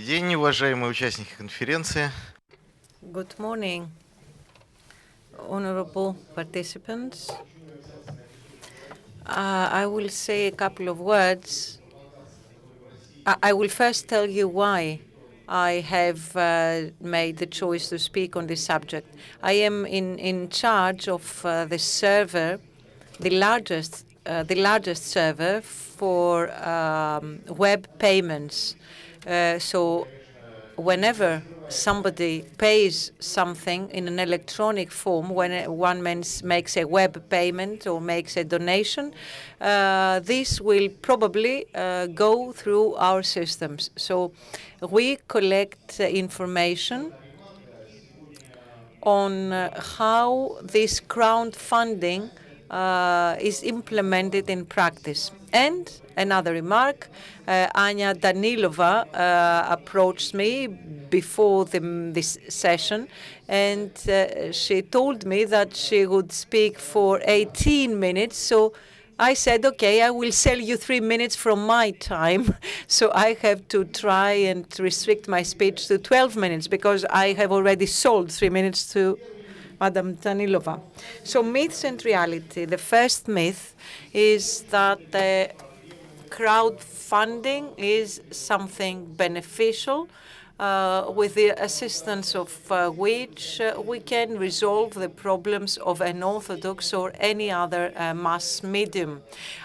день, уважаемые участники конференции. Good morning, honorable participants. I will say a couple of words. I will first tell you why I have made the choice to speak on this subject. I am in charge of the server, the largest server for web payments. So whenever somebody pays something in an electronic form, when one makes a web payment or makes a donation, this will probably go through our systems. So we collect information on how this crowdfunding is implemented in practice. And another remark, Anya Danilova approached me before this session, and she told me that she would speak for 18 minutes. So I said, okay, I will sell you 3 minutes from my time. So I have to try and restrict my speech to 12 minutes because I have already sold 3 minutes to Madam Danilova. So myths and reality. The first myth is that crowdfunding is something beneficial, with the assistance of which we can resolve the problems of an Orthodox or any other mass medium.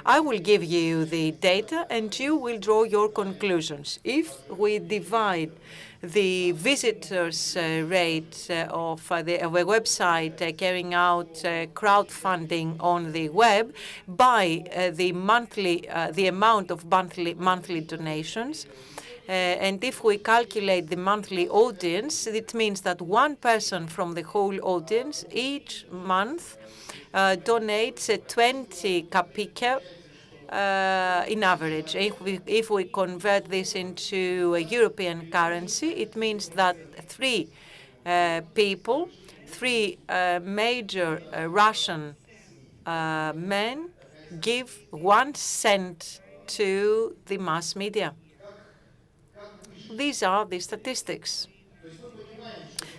I will give you the data and you will draw your conclusions. If we divide the visitors rate of a website carrying out crowdfunding on the web by the amount of monthly donations. And if we calculate the monthly audience, it means that one person from the whole audience each month donates 20 kapika in average. If we convert this into a European currency, it means that three major Russian men give 1 cent to the mass media. These are the statistics.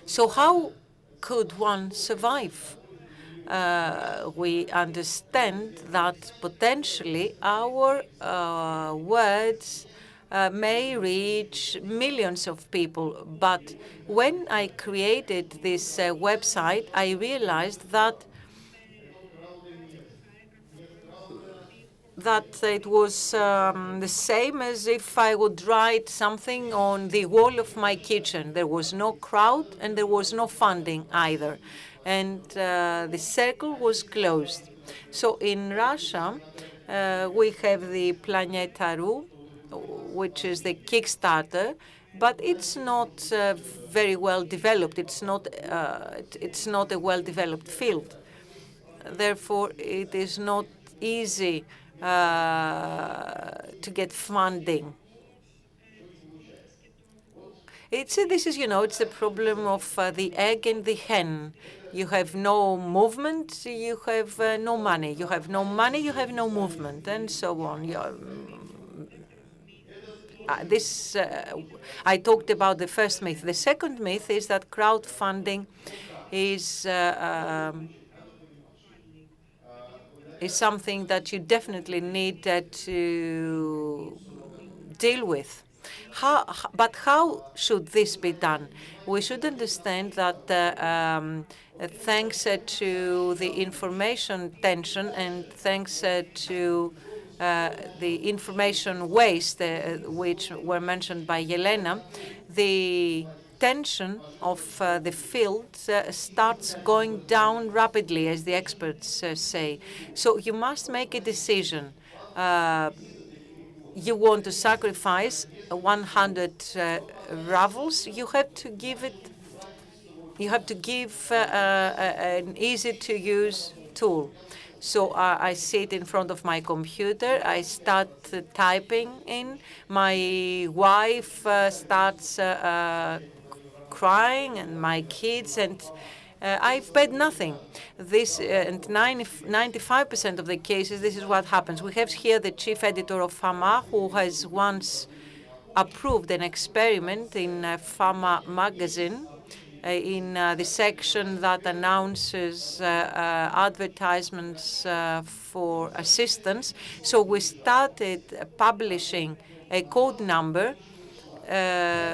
So how could one survive? We understand that potentially our words may reach millions of people. But when I created this website, I realized that it was the same as if I would write something on the wall of my kitchen. There was no crowd and there was no funding either. And the circle was closed. So in Russia, we have the Planetaru, which is the Kickstarter, but it's not very well developed. It's not a well-developed field. Therefore, it is not easy to get funding. It's the problem of the egg and the hen. You have no movement, you have no money. You have no money, you have no movement, and so on. I talked about the first myth. The second myth is that crowdfunding is something that you definitely need to deal with. But how should this be done? We should understand that thanks to the information tension and thanks to the information waste, which were mentioned by Yelena, the tension of the field starts going down rapidly, as the experts say. So you must make a decision. You want to sacrifice 100 rubles, you have to give an easy-to-use tool. So I sit in front of my computer, I start typing in, my wife starts crying, and my kids, and I've paid nothing. And 95% of the cases, this is what happens. We have here the chief editor of FAMA, who has once approved an experiment in Pharma magazine in the section that announces advertisements for assistance. So we started publishing a code number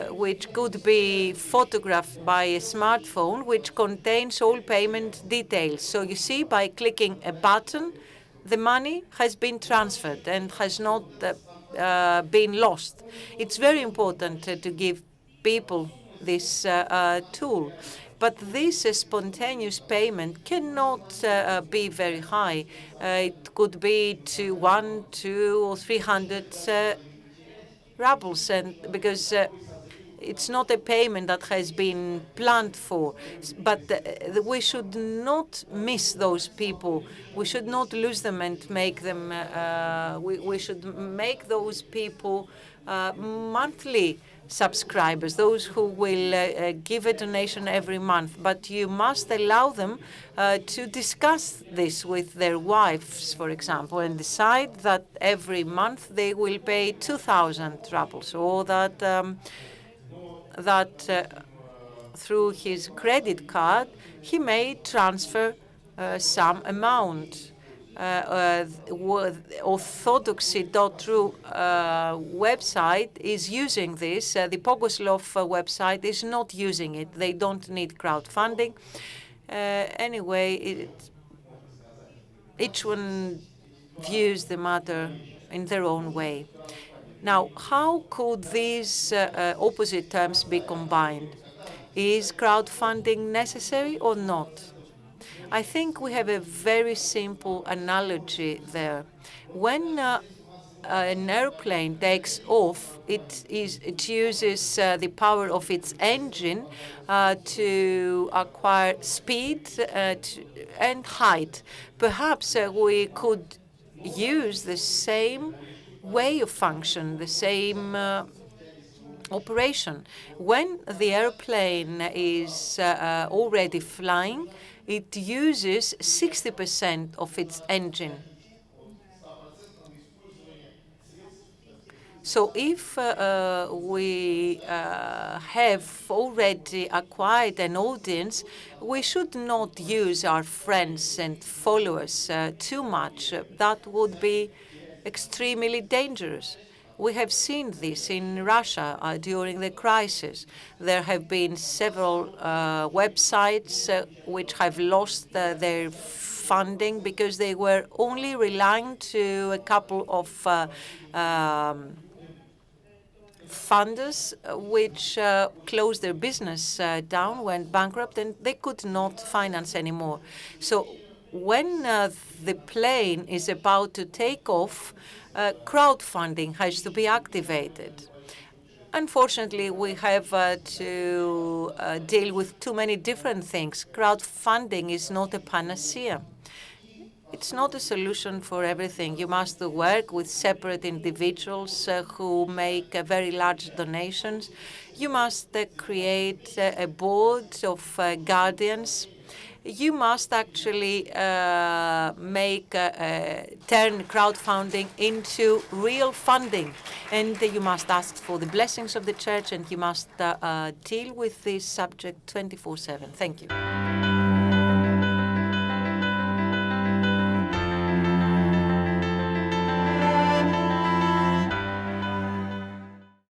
which could be photographed by a smartphone, which contains all payment details. So you see, by clicking a button, the money has been transferred and has not been lost. It's very important to give people this tool. But this spontaneous payment cannot be very high. It could be to 1, 2, or 300 rubles, and because it's not a payment that has been planned for. But we should not miss those people. We should not lose them and make them, we should make those people monthly subscribers, those who will give a donation every month. But you must allow them to discuss this with their wives, for example, and decide that every month they will pay 2,000 rubles, or that through his credit card he may transfer some amount. Orthodoxy.ru website is using this. The Bogoslov website is not using it. They don't need crowdfunding. Anyway, each one views the matter in their own way. Now, how could these opposite terms be combined? Is crowdfunding necessary or not? I think we have a very simple analogy there. When an airplane takes off, it uses the power of its engine to acquire speed and height. Perhaps we could use the same way of function, the same operation. When the airplane is already flying, it uses 60% of its engine. So if we have already acquired an audience, we should not use our friends and followers too much. That would be extremely dangerous. We have seen this in Russia during the crisis. There have been several websites which have lost their funding because they were only relying to a couple of funders which closed their business down, went bankrupt, and they could not finance anymore. So when the plane is about to take off, crowdfunding has to be activated. Unfortunately, we have to deal with too many different things. Crowdfunding is not a panacea. It's not a solution for everything. You must work with separate individuals who make very large donations. You must create a board of guardians. You must actually turn crowdfunding into real funding. And you must ask for the blessings of the church, and you must deal with this subject 24/7. Thank you.